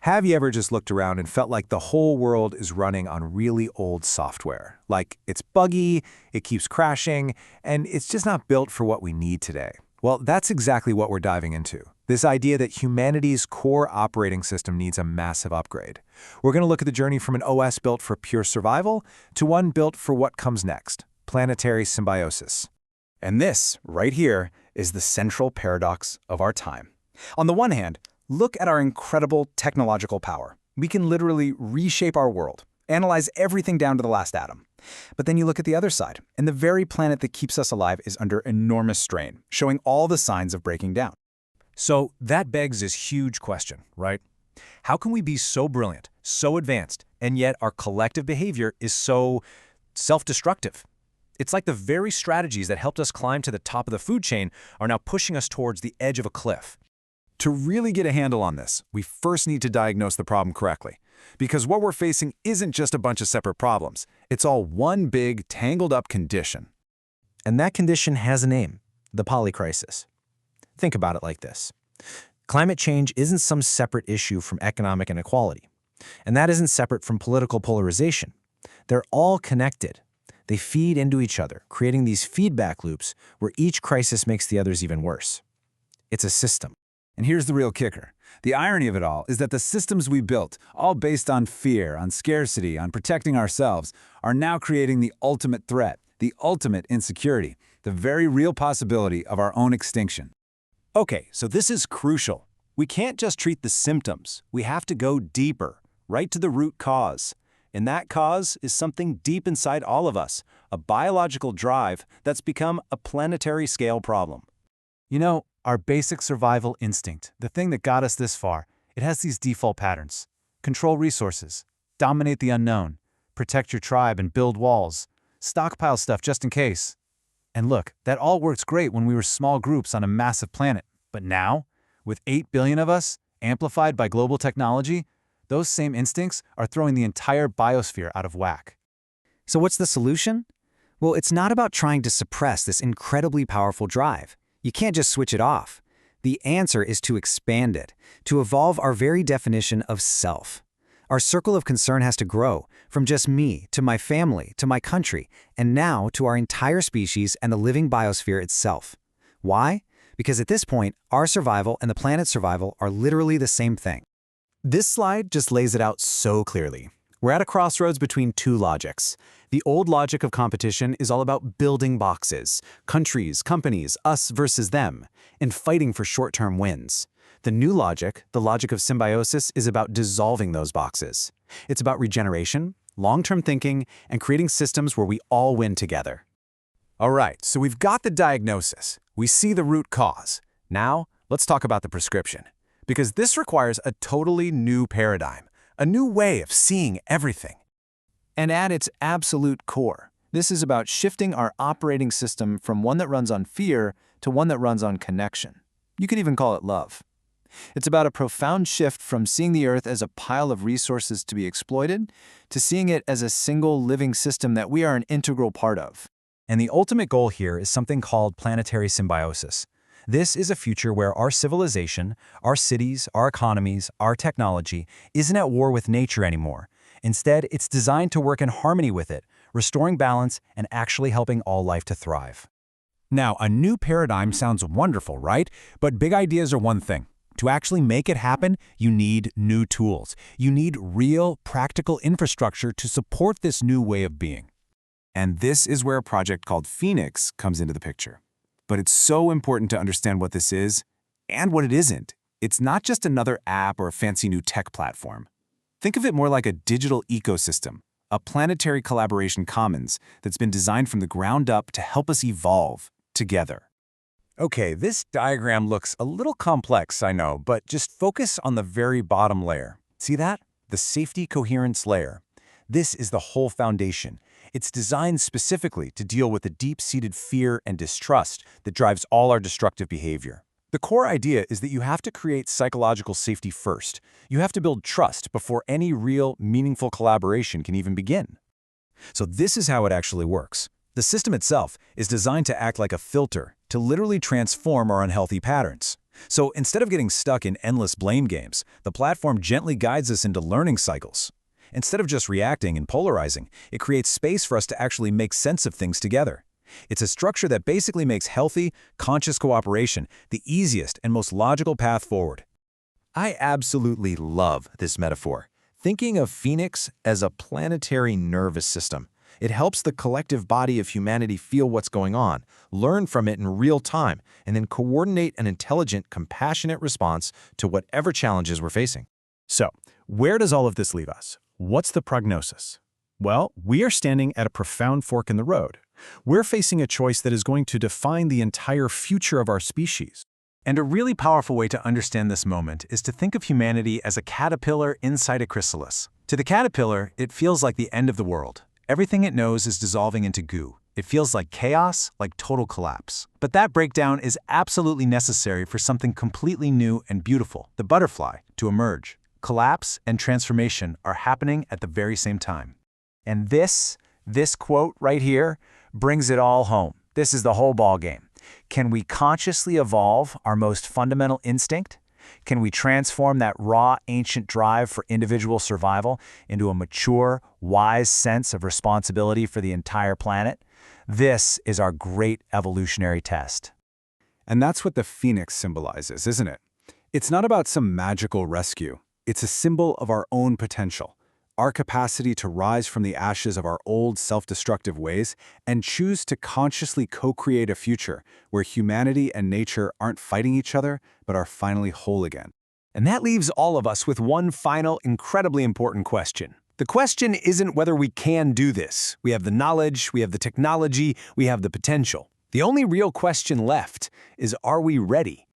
Have you ever just looked around and felt like the whole world is running on really old software? Like it's buggy, it keeps crashing, and it's just not built for what we need today. Well, that's exactly what we're diving into. This idea that humanity's core operating system needs a massive upgrade. We're going to look at the journey from an OS built for pure survival to one built for what comes next, planetary symbiosis. And this, right here, is the central paradox of our time. On the one hand, look at our incredible technological power. We can literally reshape our world, analyze everything down to the last atom. But then you look at the other side, and the very planet that keeps us alive is under enormous strain, showing all the signs of breaking down. So that begs this huge question, right? How can we be so brilliant, so advanced, and yet our collective behavior is so self-destructive? It's like the very strategies that helped us climb to the top of the food chain are now pushing us towards the edge of a cliff. To really get a handle on this, we first need to diagnose the problem correctly. Because what we're facing isn't just a bunch of separate problems. It's all one big, tangled-up condition. And that condition has a name, the polycrisis. Think about it like this. Climate change isn't some separate issue from economic inequality. And that isn't separate from political polarization. They're all connected. They feed into each other, creating these feedback loops where each crisis makes the others even worse. It's a system. And here's the real kicker. The irony of it all is that the systems we built, all based on fear, on scarcity, on protecting ourselves, are now creating the ultimate threat, the ultimate insecurity, the very real possibility of our own extinction. Okay, so this is crucial. We can't just treat the symptoms. We have to go deeper, right to the root cause. And that cause is something deep inside all of us, a biological drive that's become a planetary scale problem. You know, our basic survival instinct, the thing that got us this far, it has these default patterns. Control resources, dominate the unknown, protect your tribe and build walls, stockpile stuff just in case. And look, that all works great when we were small groups on a massive planet. But now, with 8 billion of us, amplified by global technology, those same instincts are throwing the entire biosphere out of whack. So what's the solution? Well, it's not about trying to suppress this incredibly powerful drive. You can't just switch it off. The answer is to expand it, to evolve our very definition of self. Our circle of concern has to grow, from just me, to my family, to my country, and now to our entire species and the living biosphere itself. Why? Because at this point, our survival and the planet's survival are literally the same thing. This slide just lays it out so clearly. We're at a crossroads between two logics. The old logic of competition is all about building boxes, countries, companies, us versus them, and fighting for short-term wins. The new logic, the logic of symbiosis, is about dissolving those boxes. It's about regeneration, long-term thinking, and creating systems where we all win together. All right, so we've got the diagnosis. We see the root cause. Now, let's talk about the prescription. Because this requires a totally new paradigm, a new way of seeing everything. And at its absolute core, this is about shifting our operating system from one that runs on fear to one that runs on connection. You could even call it love. It's about a profound shift from seeing the Earth as a pile of resources to be exploited to seeing it as a single living system that we are an integral part of. And the ultimate goal here is something called planetary symbiosis. This is a future where our civilization, our cities, our economies, our technology isn't at war with nature anymore. Instead, it's designed to work in harmony with it, restoring balance and actually helping all life to thrive. Now, a new paradigm sounds wonderful, right? But big ideas are one thing. To actually make it happen, you need new tools. You need real, practical infrastructure to support this new way of being. And this is where a project called Phoenix comes into the picture. But it's so important to understand what this is and what it isn't. It's not just another app or a fancy new tech platform. Think of it more like a digital ecosystem, a planetary collaboration commons that's been designed from the ground up to help us evolve together. Okay, this diagram looks a little complex, I know, but just focus on the very bottom layer. See that? The safety coherence layer. This is the whole foundation. It's designed specifically to deal with the deep-seated fear and distrust that drives all our destructive behavior. The core idea is that you have to create psychological safety first. You have to build trust before any real, meaningful collaboration can even begin. So this is how it actually works. The system itself is designed to act like a filter, to literally transform our unhealthy patterns. So instead of getting stuck in endless blame games, the platform gently guides us into learning cycles. Instead of just reacting and polarizing, it creates space for us to actually make sense of things together. It's a structure that basically makes healthy, conscious cooperation the easiest and most logical path forward. I absolutely love this metaphor. Thinking of Phoenix as a planetary nervous system. It helps the collective body of humanity feel what's going on, learn from it in real time, and then coordinate an intelligent, compassionate response to whatever challenges we're facing. So, where does all of this leave us? What's the prognosis? Well, we are standing at a profound fork in the road. We're facing a choice that is going to define the entire future of our species. And a really powerful way to understand this moment is to think of humanity as a caterpillar inside a chrysalis. To the caterpillar, it feels like the end of the world. Everything it knows is dissolving into goo. It feels like chaos, like total collapse. But that breakdown is absolutely necessary for something completely new and beautiful, the butterfly, to emerge. Collapse and transformation are happening at the very same time. And this quote right here brings it all home. This is the whole ballgame. Can we consciously evolve our most fundamental instinct? Can we transform that raw, ancient drive for individual survival into a mature, wise sense of responsibility for the entire planet? This is our great evolutionary test. And that's what the phoenix symbolizes, isn't it? It's not about some magical rescue. It's a symbol of our own potential, our capacity to rise from the ashes of our old self-destructive ways and choose to consciously co-create a future where humanity and nature aren't fighting each other, but are finally whole again. And that leaves all of us with one final, incredibly important question. The question isn't whether we can do this. We have the knowledge, we have the technology, we have the potential. The only real question left is, are we ready?